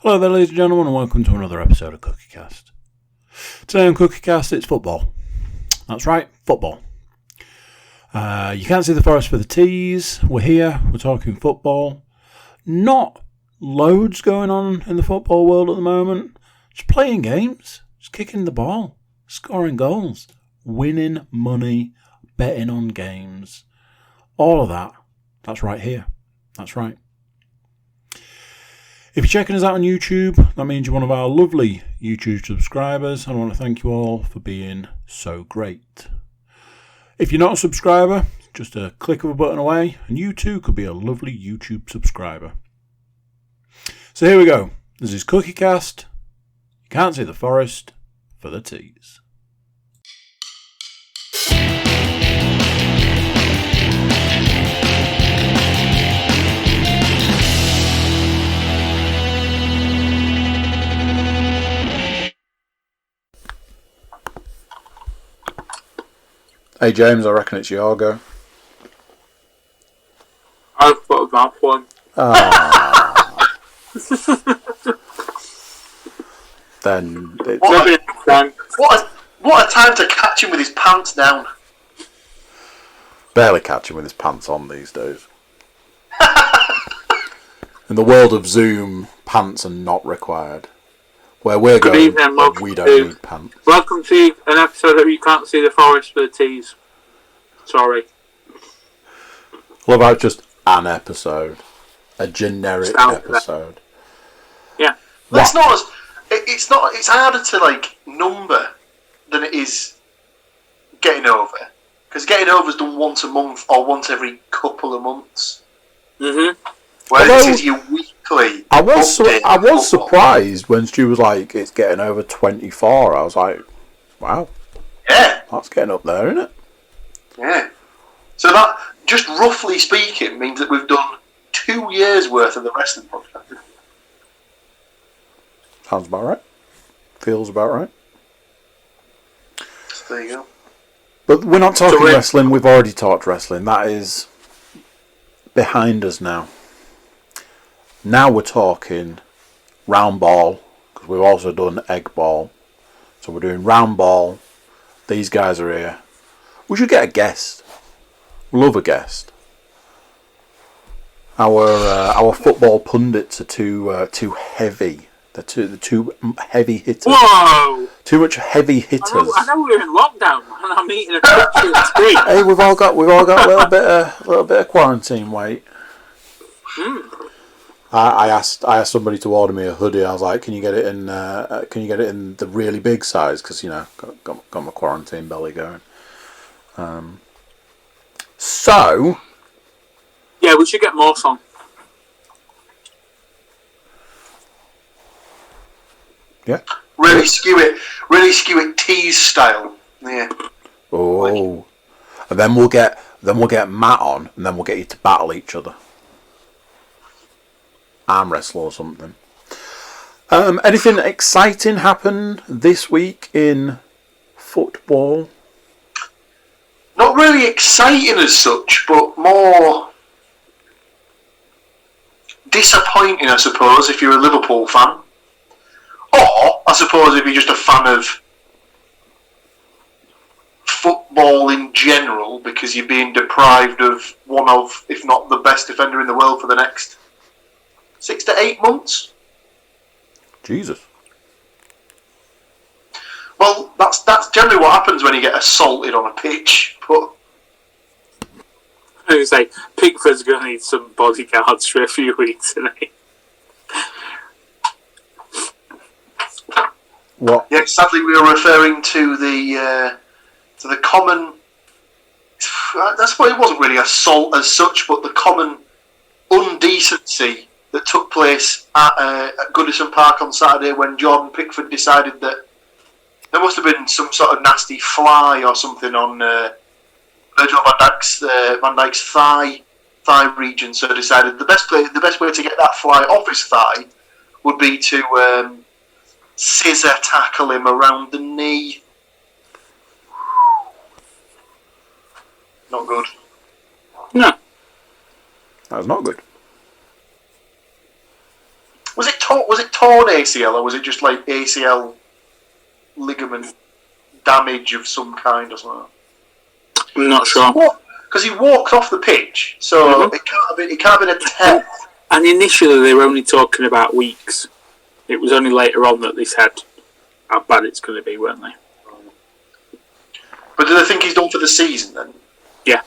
Hello there, ladies and gentlemen, and welcome to another episode of CookieCast. Today on CookieCast, it's football. That's right, football. You can't see the forest for the trees. We're here, we're talking football. Not loads going on in the football world at the moment. Just playing games, just kicking the ball, scoring goals, winning money, betting on games. All of that, that's right here. That's right. If you're checking us out on YouTube, that means you're one of our lovely YouTube subscribers. I want to thank you all for being so great. If you're not a subscriber, just a click of a button away, and you too could be a lovely YouTube subscriber. So here we go. This is CookieCast. You can't see the forest for the trees. Hey James, I reckon it's your go. I've thought about one. Then it's... What a time to catch him with his pants down. Barely catch him with his pants on these days. In the world of Zoom, pants are not required. Where we're Good going, evening, we don't need pants. Welcome to an episode of You Can't See the Forest for the Trees. Sorry. What about just an episode? A generic episode? Yeah. It's not. It's harder to number than it is getting over. Because getting over is done once a month or once every couple of months. Mm-hmm. Whereas this is your weekly. I was surprised when Stu was like, "It's getting over 24." I was like, "Wow, yeah, that's getting up there, isn't it?" Yeah. So that, just roughly speaking, means that we've done 2 years worth of the wrestling podcast. Sounds about right. Feels about right. So there you go. But we're not talking wrestling. We've already talked wrestling. That is behind us now. Now we're talking round ball, because we've also done egg ball. So we're doing round ball. These guys are here. We should get a guest. Love a guest. Our football pundits are too heavy. They're too heavy hitters. Whoa! Too much heavy hitters. I know we're in lockdown and I'm eating a chocolate treat. Hey, we've all got a little bit of quarantine weight. Mm. I asked somebody to order me a hoodie. I was like, "Can you get it in the really big size?" Because got my quarantine belly going. So Yeah, we should get more on. yeah. Really skew it tease style. Yeah. Oh, and then we'll get Matt on, and then we'll get you to battle each other. Arm wrestle or something. Anything exciting happened this week in football? Not really exciting as such, but more disappointing, I suppose, if you're a Liverpool fan. Or, I suppose, if you're just a fan of football in general, because you're being deprived of one of, if not the best defender in the world for the next 6 to 8 months. Jesus. Well, that's generally what happens when you get assaulted on a pitch. But I was like, Pickford's going to need some bodyguards for a few weeks, isn't he? What? yeah, sadly we are referring to the common. That's why it wasn't really assault as such, but the common undecency that took place at Goodison Park on Saturday when Jordan Pickford decided that there must have been some sort of nasty fly or something on Virgil van Dijk's thigh region. So decided the best way to get that fly off his thigh would be to scissor tackle him around the knee. Not good. No. That was not good. Was it torn ACL or was it just like ACL ligament damage of some kind or something? I'm not sure. Because he walked off the pitch, so it can't have been a tear. And initially they were only talking about weeks. It was only later on that they said how bad it's going to be, weren't they? But do they think he's done for the season then? Yeah.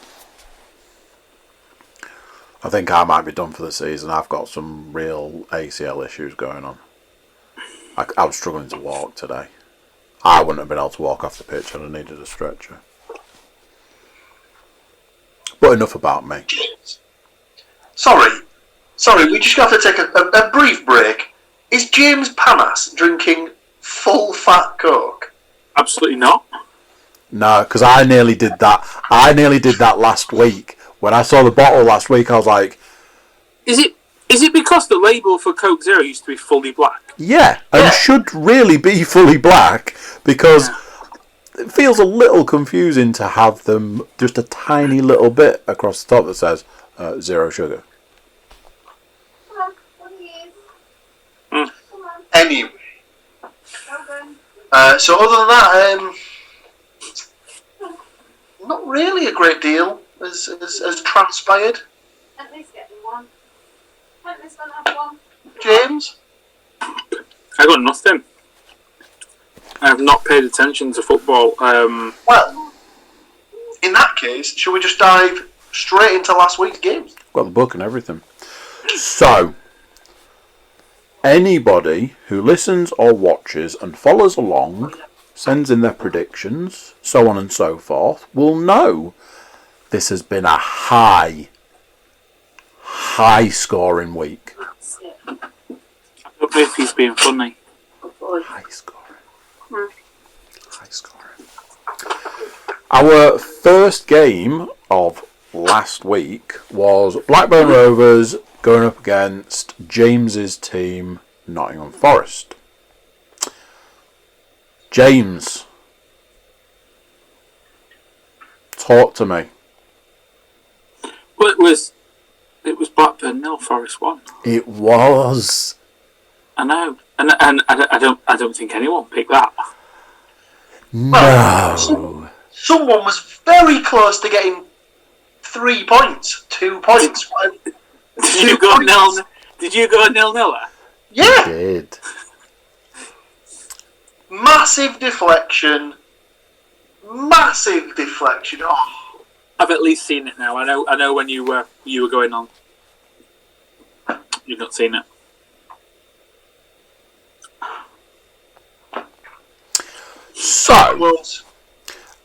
I think I might be done for the season. I've got some real ACL issues going on. I was struggling to walk today. I wouldn't have been able to walk off the pitch and I needed a stretcher. But enough about me. James. Sorry, we just have to take a brief break. Is James Panas drinking full fat Coke? Absolutely not. No, because I nearly did that. I nearly did that last week. When I saw the bottle last week, I was like... Is it because the label for Coke Zero used to be fully black? Yeah, and should really be fully black, because it feels a little confusing to have them just a tiny little bit across the top that says zero sugar. Anyway. So other than that, not really a great deal has transpired. At least get me one. At least I'll have one. James? I got nothing. I have not paid attention to football. Well, in that case, shall we just dive straight into last week's games? Got the book and everything. So, anybody who listens or watches and follows along, sends in their predictions, so on and so forth, will know this has been a high scoring week. I don't know if he's being funny. High scoring. Our first game of last week was Blackburn Rovers going up against James's team, Nottingham Forest. James, talk to me. Well, it was Blackburn 0, Forest 1. It was. I know, and I don't think anyone picked that. No. Someone was very close to getting 3 points, 2 points. Did you go 0-0? Yeah. Did. Massive deflection. Oh. I've at least seen it now. I know when you were going on. You've not seen it. So,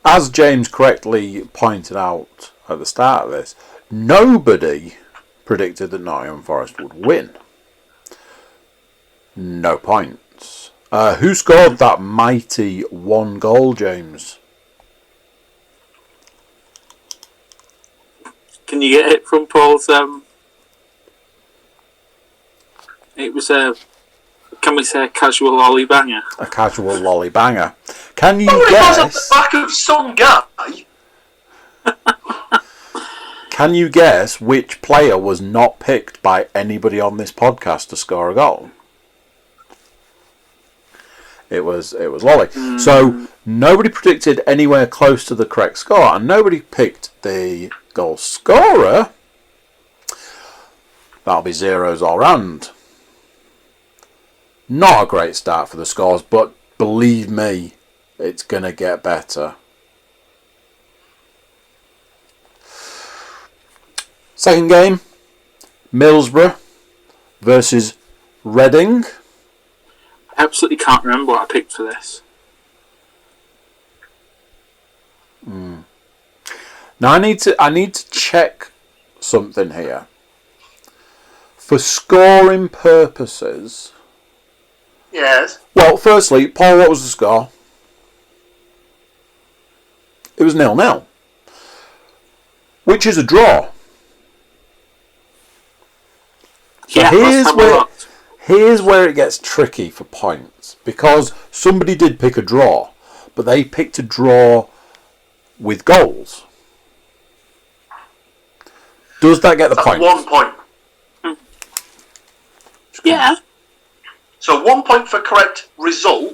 as James correctly pointed out at the start of this, nobody predicted that Nottingham Forest would win. No points. Who scored that mighty 1 goal, James? Can you get it from Paul's? It was can we say a casual lolly banger? A casual lolly banger. Can you It was at the guess? back of some guy. Can you guess which player was not picked by anybody on this podcast to score a goal? It was Lolly. So nobody predicted anywhere close to the correct score, and nobody picked the goal scorer. That'll be zeros all round. Not a great start for the scores, but believe me, it's going to get better. Second game, Middlesbrough versus Reading. I absolutely can't remember what I picked for this. Now I need to check something here. For scoring purposes. Yes. Well, firstly, Paul, what was the score? It was 0-0. Which is a draw. So here's where it gets tricky for points. Because somebody did pick a draw. But they picked a draw with goals. Does that get the That's point? 1 point. Yeah. So 1 point for correct result,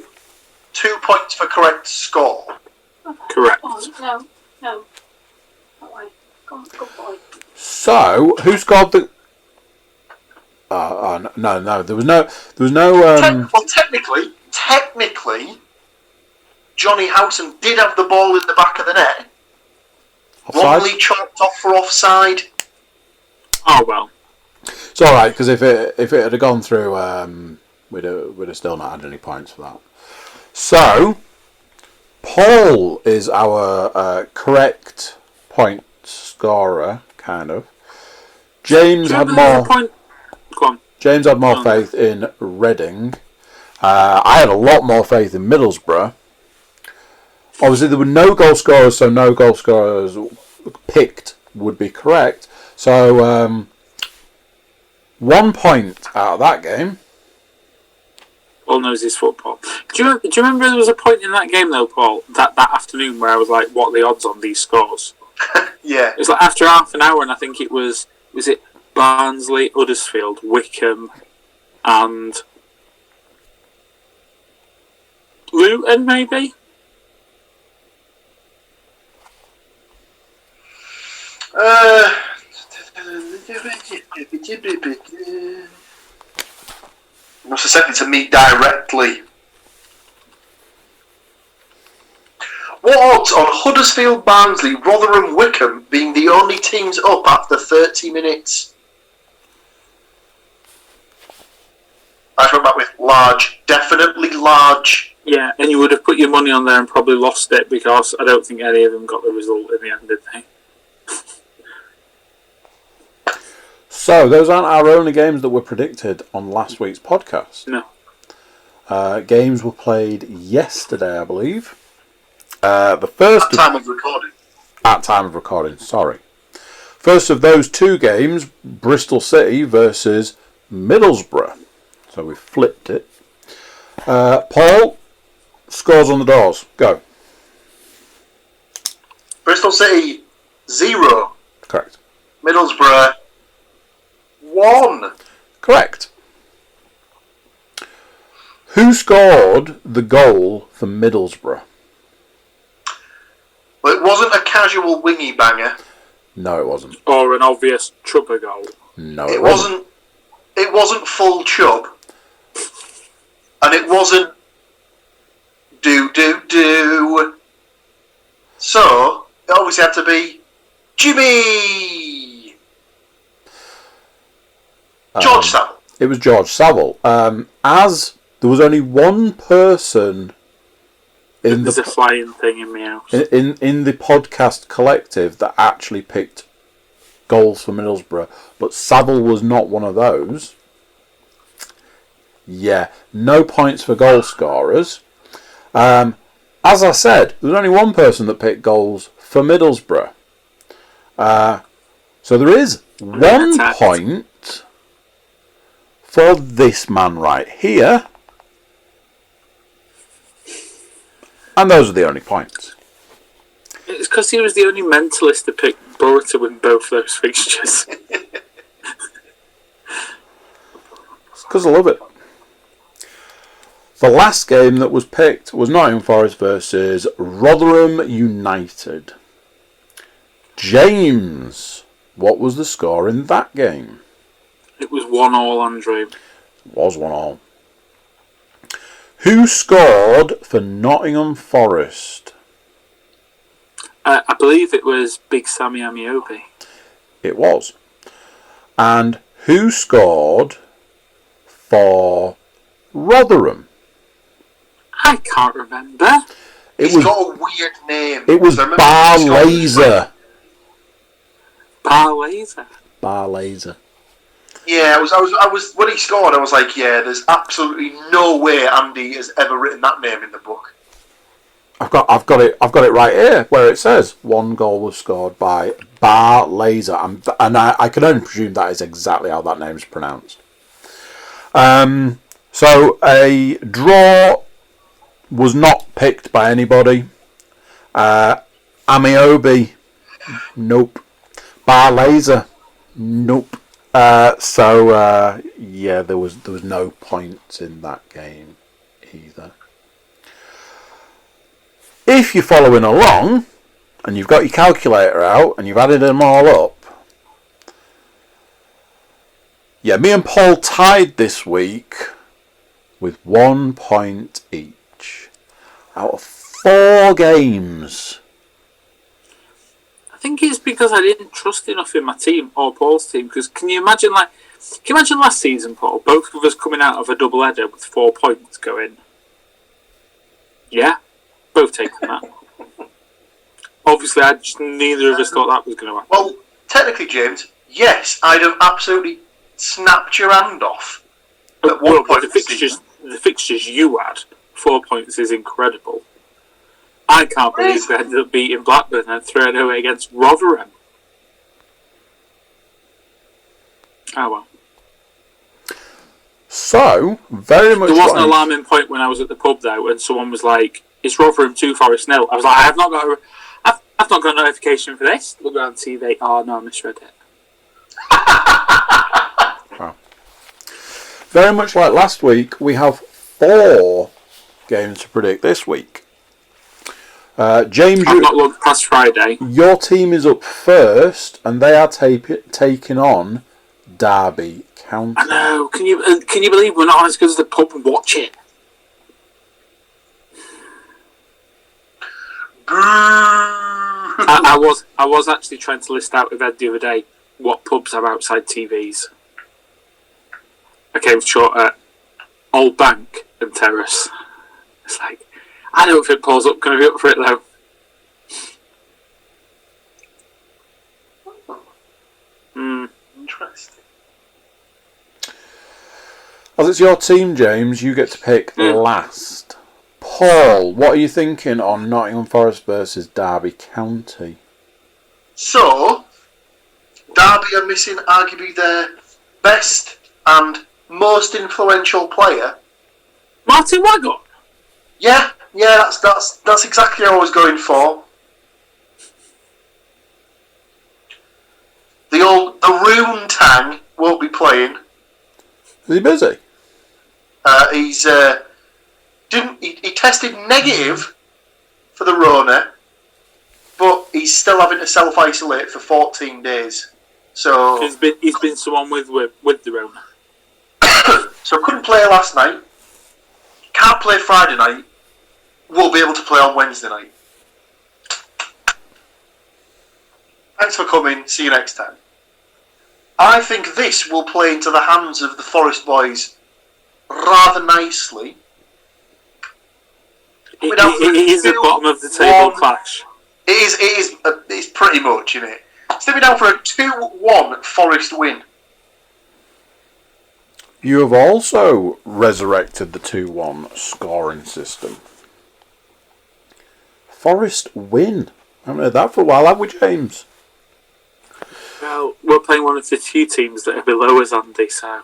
2 points for correct score. Correct. Oh, no. That way. Go on, good boy. So, who scored the... no. There was no... Well, technically, Johnny Howson did have the ball in the back of the net. Offside? Wrongly chalked off for offside. Oh, well. It's alright, because if it had gone through, we'd have still not had any points for that. So, Paul is our correct point scorer, kind of. James had more... Go on. James had more faith in Reading. I had a lot more faith in Middlesbrough. Obviously, there were no goal scorers, so no goal scorers picked would be correct. So, 1 point out of that game. Paul knows his football. Do you remember there was a point in that game, though, Paul, that afternoon where I was like, what are the odds on these scores? Yeah. It was like after half an hour, and I think it was it Barnsley, Huddersfield, Wickham, and Luton, maybe? Must have sent it to me directly. What odds on Huddersfield, Barnsley, Rotherham, Wickham being the only teams up after 30 minutes? I went back with large, definitely large. Yeah, and you would have put your money on there and probably lost it because I don't think any of them got the result in the end, did they? So, those aren't our only games that were predicted on last week's podcast. No. Games were played yesterday, I believe. The first... At time of recording. At time of recording, sorry. First of those two games, Bristol City versus Middlesbrough. So we flipped it. Paul, scores on the doors. Go. Bristol City, 0. Correct. Middlesbrough, 1. Correct. Who scored the goal for Middlesbrough? Well, it wasn't a casual wingy banger. No, it wasn't. Or an obvious Chubber goal. No, It wasn't. It wasn't full chub. And it wasn't do. So, it obviously had to be Jimmy! George Saville. It was George Saville. As there was only one person in There's a flying thing in my house. in the podcast collective that actually picked goals for Middlesbrough, but Saville was not one of those. Yeah, no points for goal scorers. As I said, there was only one person that picked goals for Middlesbrough. So there is 1 point for this man right here. And those are the only points. It's because he was the only mentalist to pick Borough to win both those fixtures. It's because I love it. The last game that was picked was Nottingham Forest versus Rotherham United. James, what was the score in that game? It was 1-1, Andrew. It was 1-1. Who scored for Nottingham Forest? I believe it was Big Sammy Amiobi. It was. And who scored for Rotherham? I can't remember. He's got a weird name. It was Barlaser. Barlaser. Yeah, I was when he scored, I was like, yeah, there's absolutely no way Andy has ever written that name in the book. I've got it right here where it says 1 goal was scored by Barlaser, and I can only presume that is exactly how that name is pronounced. So a draw was not picked by anybody. Amiobi, nope. Barlaser, nope. Yeah, there was no points in that game either. If you're following along and you've got your calculator out and you've added them all up, yeah, me and Paul tied this week with 1 point each out of 4 games. I think it's because I didn't trust enough in my team or Paul's team. Because can you imagine last season, Paul? Both of us coming out of a double header with 4 points going. Yeah, both taking that. Obviously, neither of us thought that was going to happen. Well, technically, James, yes, I'd have absolutely snapped your hand off. At one point the fixtures you had, 4 points is incredible. I can't believe we ended up beating Blackburn and throwing away against Rotherham. Oh well. So, very much. There was an alarming point when I was at the pub though, and someone was like, "It's Rotherham 2, Forest 0." I was like, "I've not got a notification for this." Look around TV. Oh no, I misread it. Wow. Very much like last week, we have 4 games to predict this week. James, I've not looked past Friday. Your team is up first, and they are taking on Derby County. I know. Can you believe we're not as good as the pub and watch it? I was actually trying to list out with Ed the other day what pubs have outside TVs. I came short at Old Bank and Terrace. It's like, I don't think Paul's going to be up for it though. Interesting. As it's your team, James, you get to pick last. Paul, what are you thinking on Nottingham Forest versus Derby County? So, Derby are missing arguably their best and most influential player. Martin Wagon. Yeah, that's exactly what I was going for. The Rune Tang won't be playing. Is he busy? He tested negative for the Rona, but he's still having to self-isolate for 14 days. So he's been someone with the Rona. So couldn't play last night. Can't play Friday night. Will be able to play on Wednesday night. Thanks for coming. See you next time. I think this will play into the hands of the Forest boys rather nicely. It is the bottom of the table clash. It's pretty much, isn't it? Stepping down for a 2-1 Forest win. You have also resurrected the 2-1 scoring system. Forest win. I haven't heard that for a while, have we, James? Well, we're playing one of the few teams that are below us, Andy, so...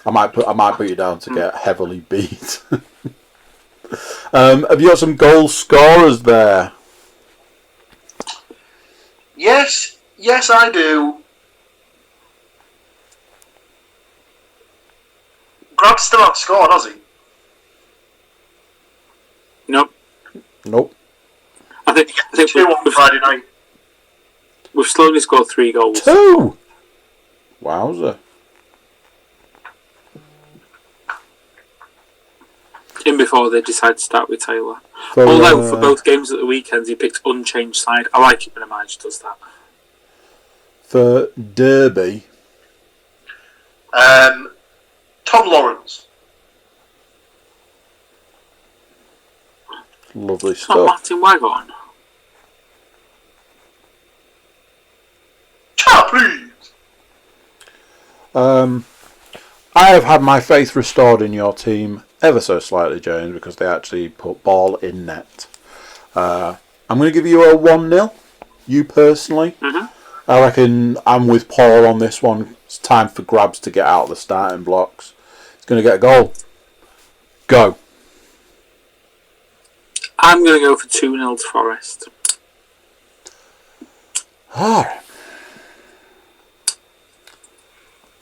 I might put you down to get heavily beat. Have you got some goal scorers there? Yes, I do. Grab's still not scored, has he? Nope. I think 2-1 Friday night. We've slowly scored 3 goals. 2! Wowzer. In before they decide to start with Taylor. For, Although for both games at the weekends he picked unchanged side. I like it when a manager does that. For Derby. Tom Lawrence. Lovely It's not stuff. Martin Wagon. Please. I have had my faith restored in your team ever so slightly, James, because they actually put ball in net. I'm going to give you a 1-0, you personally. Mm-hmm. I reckon I'm with Paul on this one. It's time for Grabs to get out of the starting blocks. He's going to get a goal. Go. I'm going to go for 2-0 to Forest. Alright.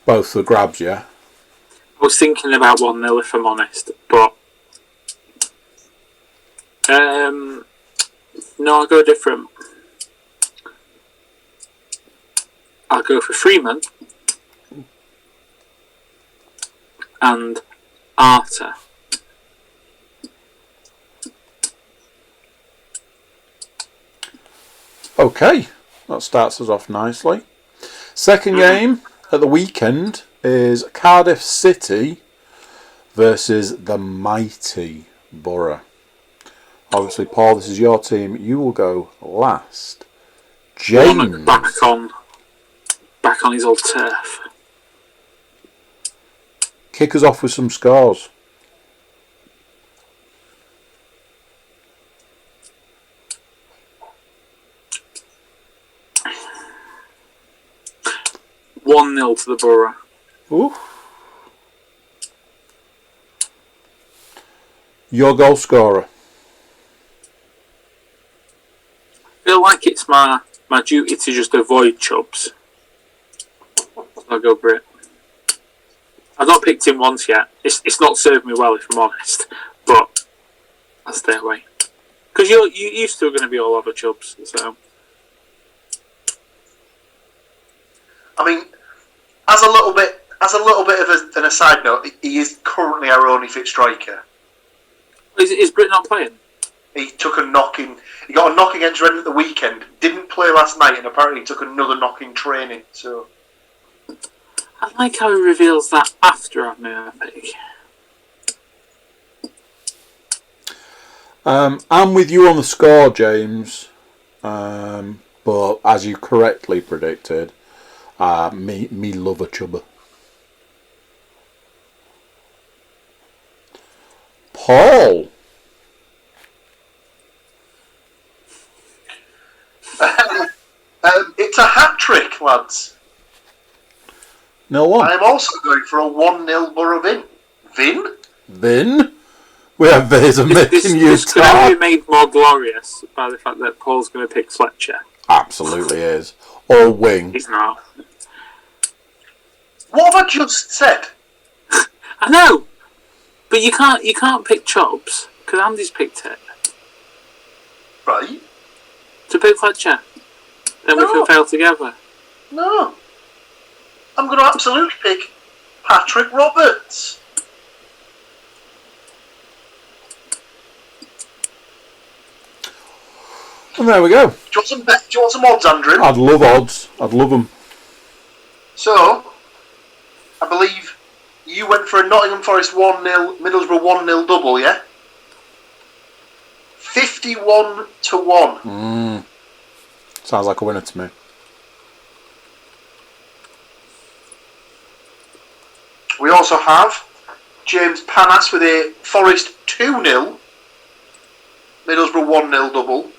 Both the grabs, yeah? I was thinking about 1-0 if I'm honest, but no, I'll go different. I'll go for Freeman and Arter. Okay, that starts us off nicely. Second game at the weekend is Cardiff City versus the mighty Borough. Obviously, Paul, this is your team. You will go last. James. Warnock back on his old turf. Kick us off with some scores. One 0 to the Borough. Ooh. Your goal scorer. I feel like it's my duty to just avoid Chubbs. I'll go Brit. I've not picked him once yet. It's not served me well, if I'm honest. But I'll stay away. Because you're still going to be all over Chubbs. So. I mean, as a little bit of an aside note, he is currently our only fit striker. Is Brit not playing? He took a knocking. He got a knock against Reading at the weekend. Didn't play last night, and apparently took another knock in training. So I like how he reveals that after I've made a pick. I'm with you on the score, James. But as you correctly predicted, me love a chubber. Paul. it's a hat trick, lads. 0-1. I'm also going for a 1-0 Borough win. Vin? We have Vins of making you this could only talk. be made more glorious by the fact that Paul's going to pick Fletcher. Absolutely is. Or wing. He's not. What have I just said? I know, but you can't pick Chubbs because Andy's picked it. Right? To pick Fletcher, then we No. can fail together. No. I'm going to absolutely pick Patrick Roberts. And there we go. Do you want some odds, Andrew? I'd love odds. I'd love them. So, I believe you went for a Nottingham Forest 1-0, Middlesbrough 1-0 double, yeah? 51-1. Sounds like a winner to me. We also have James Panas with a Forest 2-0, Middlesbrough 1-0 double.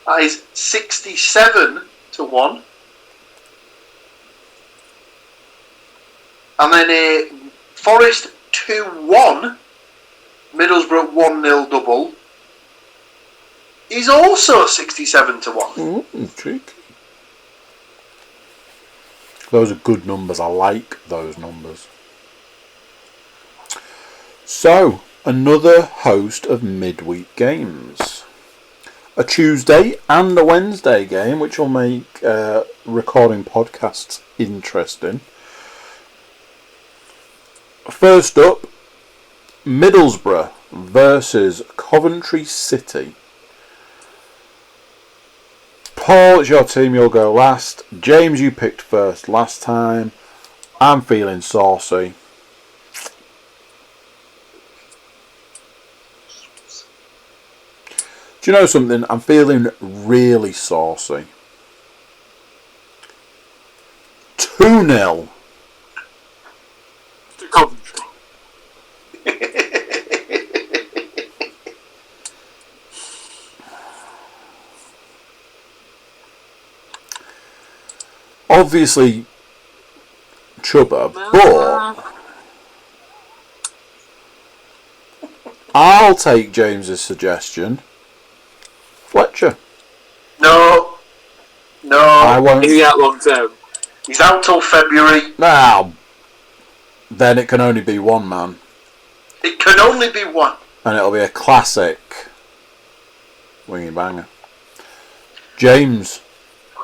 That is 67-1. And then a Forest 2-1, Middlesbrough 1-0 double is also 67-1. Ooh, cheeky. Those are good numbers. I like those numbers. So, another host of midweek games. A Tuesday and a Wednesday game, which will make recording podcasts interesting. First up, Middlesbrough versus Coventry City. Paul, it's your team, you'll go last. James, you picked first last time. I'm feeling saucy. Do you know something? I'm feeling really saucy. 2-0. To Coventry. Obviously, Chubba, but I'll take James's suggestion. Fletcher. No. No, I won't. Is he out long term? he's out till February. Now, then it can only be one man. It can only be one. And it'll be a classic wingy banger. James.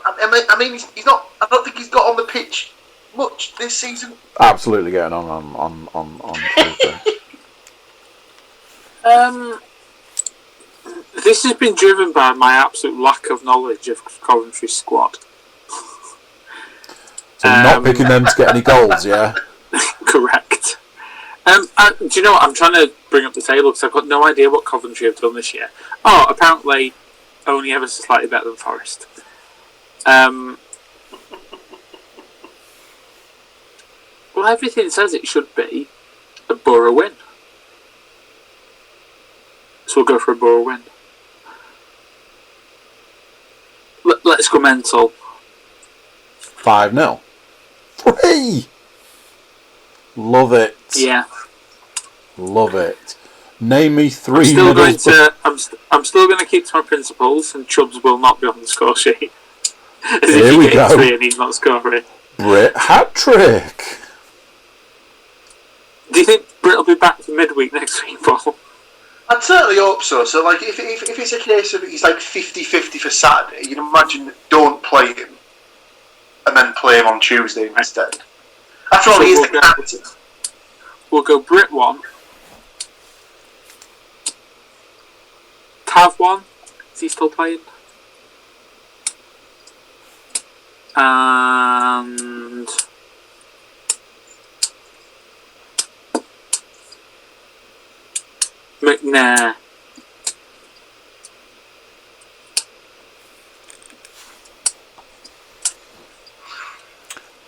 I mean, he's not. I don't think he's got on the pitch much this season. Absolutely getting on Tuesday. This has been driven by my absolute lack of knowledge of Coventry's squad. So you're not picking them to get any goals, yeah? Correct. Do you know what? I'm trying to bring up the table because I've got no idea what Coventry have done this year. Oh, apparently only ever so slightly better than Forest. Well, everything says it should be a Borough win. So we'll go for a Borough win. Let's go mental. 5-0. 3! Love it. Yeah. Love it. Name me 3 I'm still going Middlesbrough. I'm still going to keep to my principles, and Chubbs will not be on the score sheet. As Here if we he gets go. 3 and he's not scoring. Brit hat-trick. Do you think Britt will be back for midweek next week, Paul? I'd certainly hope so. So, like, if it's a case of he's like 50-50 for Saturday, you'd imagine don't play him and then play him on Tuesday instead. After all, So he is we'll the go- captain. We'll go Britt 1. Tav 1. Is he still playing? And McNair.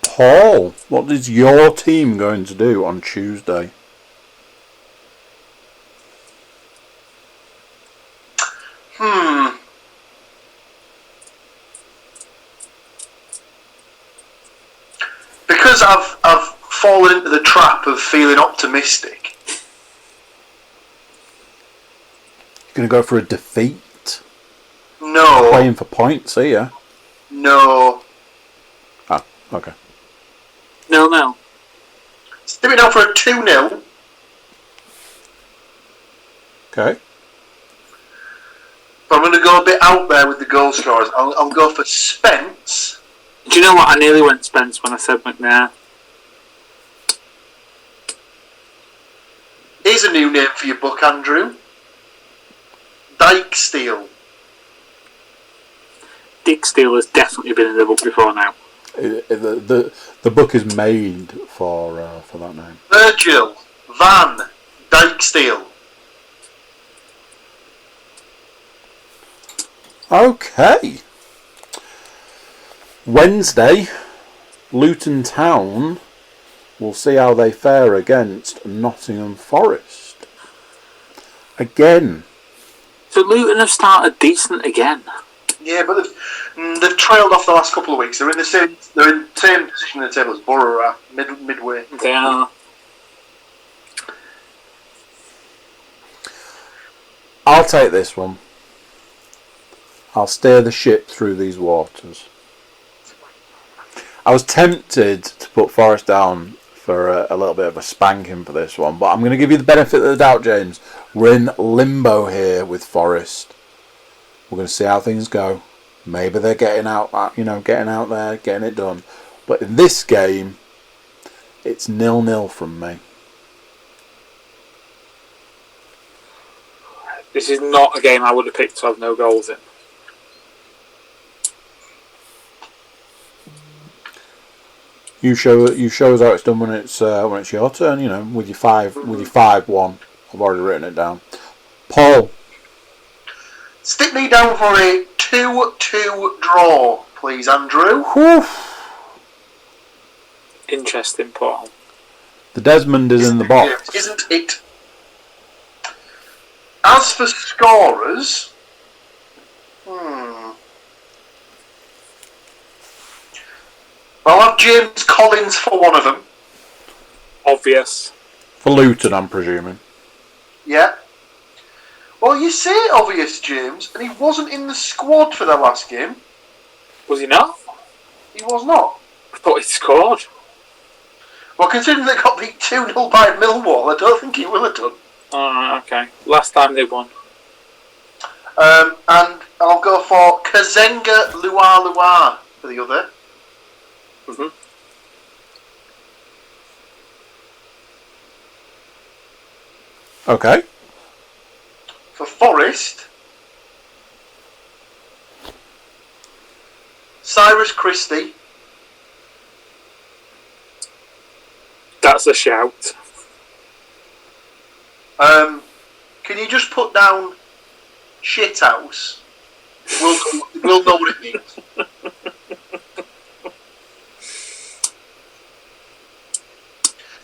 Paul, what is your team going to do on Tuesday? Because I've fallen into the trap of feeling optimistic. Going to go for a defeat? No. Playing for points, are you? No. Ah, okay. No. Let's do it now for a 2-0. Okay. But I'm going to go a bit out there with the goal scorers. I'll go for Spence. Do you know what? I nearly went Spence when I said McNair. Here's a new name for your book, Andrew. Dyke Steel. Dick Steele has definitely been in the book before now. The book is made for that name. Virgil Van Dyke Steel. Okay. Wednesday, Luton Town. We'll see how they fare against Nottingham Forest. Again. So Luton have started decent again. Yeah, but they've trailed off the last couple of weeks. They're in the same position in the table as Borough are, midway. They are. I'll take this one. I'll steer the ship through these waters. I was tempted to put Forest down for a little bit of a spanking for this one, but I'm going to give you the benefit of the doubt, James. We're in limbo here with Forest. We're going to see how things go. Maybe they're getting out there, getting it done. But in this game, it's 0-0 from me. This is not a game I would have picked to have no goals in. You show us how it's done when it's your turn. You know, with your 5-1. I've already written it down. Paul, Stick me down for a 2-2 draw, please, Andrew. whew, Interesting, Paul. the Desmond is in the box. Isn't it? As for scorers, I'll have James Collins for one of them. Obvious. For Luton, I'm presuming. Yeah. Well, you say obvious, James, and he wasn't in the squad for the last game. Was he not? He was not. I thought he scored. Well, considering they got beat 2-0 by Millwall, I don't think he will have done. Oh, okay. Last time they won. And I'll go for Kazenga Luar for the other. Mm-hmm. Okay. For Forest, Cyrus Christie. That's a shout. Can you just put down shithouse? We'll know what it means.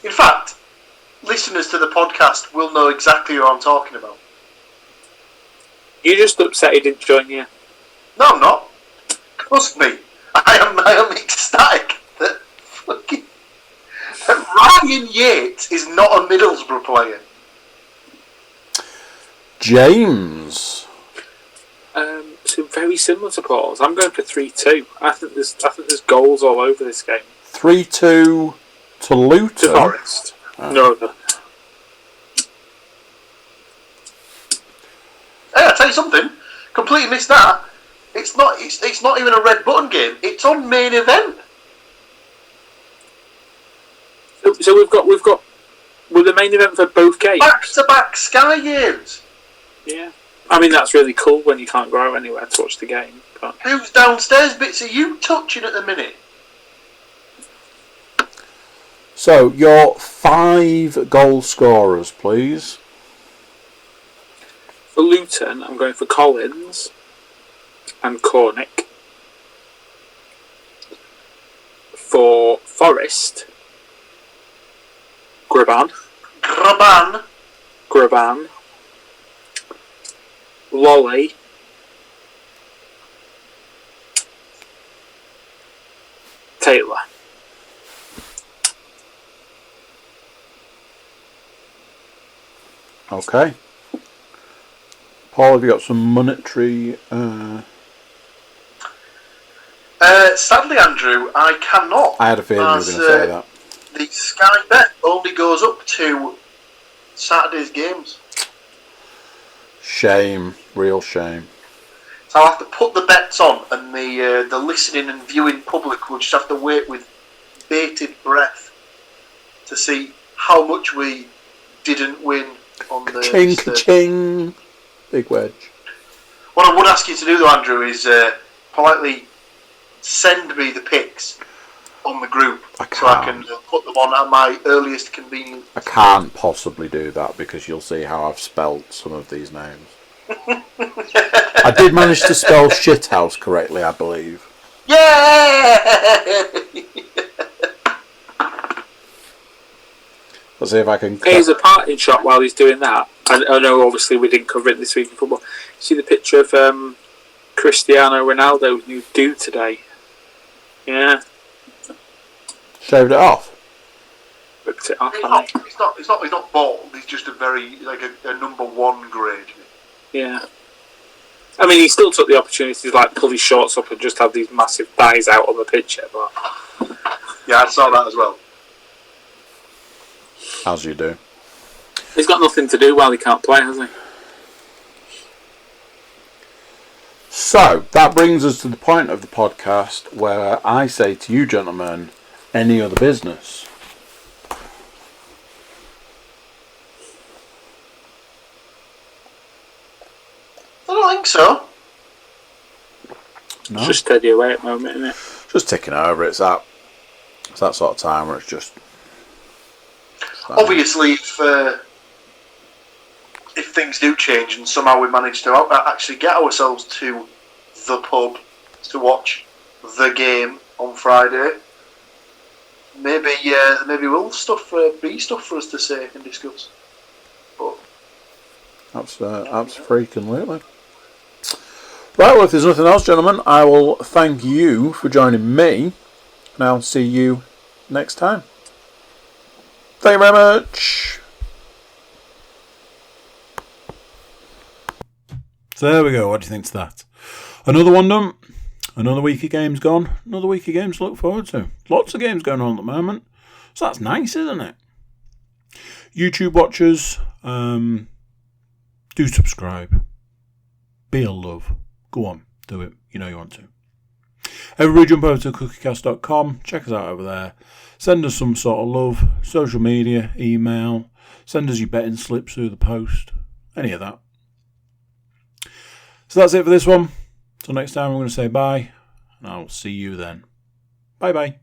In fact, listeners to the podcast will know exactly who I'm talking about. You just upset he didn't join you. No, I'm not. Trust me, I am ecstatic that fucking Ryan Yates is not a Middlesbrough player. James. So very similar to Paul's. I'm going for 3-2. I think there's goals all over this game. 3-2 to Luton. To Forest. Oh. No. Hey, I'll tell you something. Completely missed that. It's not even a red button game. It's on main event. So we've got the main event for both games. Back-to-back Sky games. Yeah. I mean, that's really cool when you can't go out anywhere to watch the game. But Who's downstairs? Bits are you touching at the minute? So, your 5 goal scorers, please. for Luton, I'm going for Collins and Cornick. For Forest, Graban, Lolly, Taylor. Okay. Paul, have you got some monetary... Sadly, Andrew, I cannot. I had a feeling you were going to say that. The Sky Bet only goes up to Saturday's games. Shame. Real shame. So I'll have to put the bets on, and the listening and viewing public will just have to wait with bated breath to see how much we didn't win on the... Ching, ka-ching. Big wedge. What I would ask you to do, though, Andrew, is politely send me the pics on the group so I can put them on at my earliest convenience. I can't possibly do that because you'll see how I've spelt some of these names. I did manage to spell shithouse correctly, I believe. Yeah! Let's see if I can... Here's a parting shot while he's doing that. I know, obviously, we didn't cover it this week in football. See the picture of Cristiano Ronaldo's new do today? Yeah. Shaved it off? Ripped it off, He's not bald. He's just a very, like a number one grade. Yeah. I mean, he still took the opportunity to like pull his shorts up and just have these massive thighs out on the picture, but... Yeah, I saw that as well. As you do. He's got nothing to do while he can't play, has he? So, that brings us to the point of the podcast where I say to you gentlemen, any other business? I don't think so. No. It's just steady away at the moment, isn't it? Just ticking over. It's that sort of time where it's just... Obviously, if things do change and somehow we manage to actually get ourselves to the pub to watch the game on Friday, maybe we'll be stuff for us to say and discuss. But Absolutely. Right, well, if there's nothing else, gentlemen, I will thank you for joining me, and I'll see you next time. Thank you very much. So there we go. What do you think to that? Another one done. Another week of games gone. Another week of games to look forward to. Lots of games going on at the moment. So that's nice, isn't it? YouTube watchers, do subscribe. Be a love. Go on, do it. You know you want to. Everybody jump over to cookiecast.com. Check us out over there. Send us some sort of love. Social media, email. Send us your betting slips through the post. Any of that. So that's it for this one. Till next time, I'm going to say bye. And I'll see you then. Bye bye.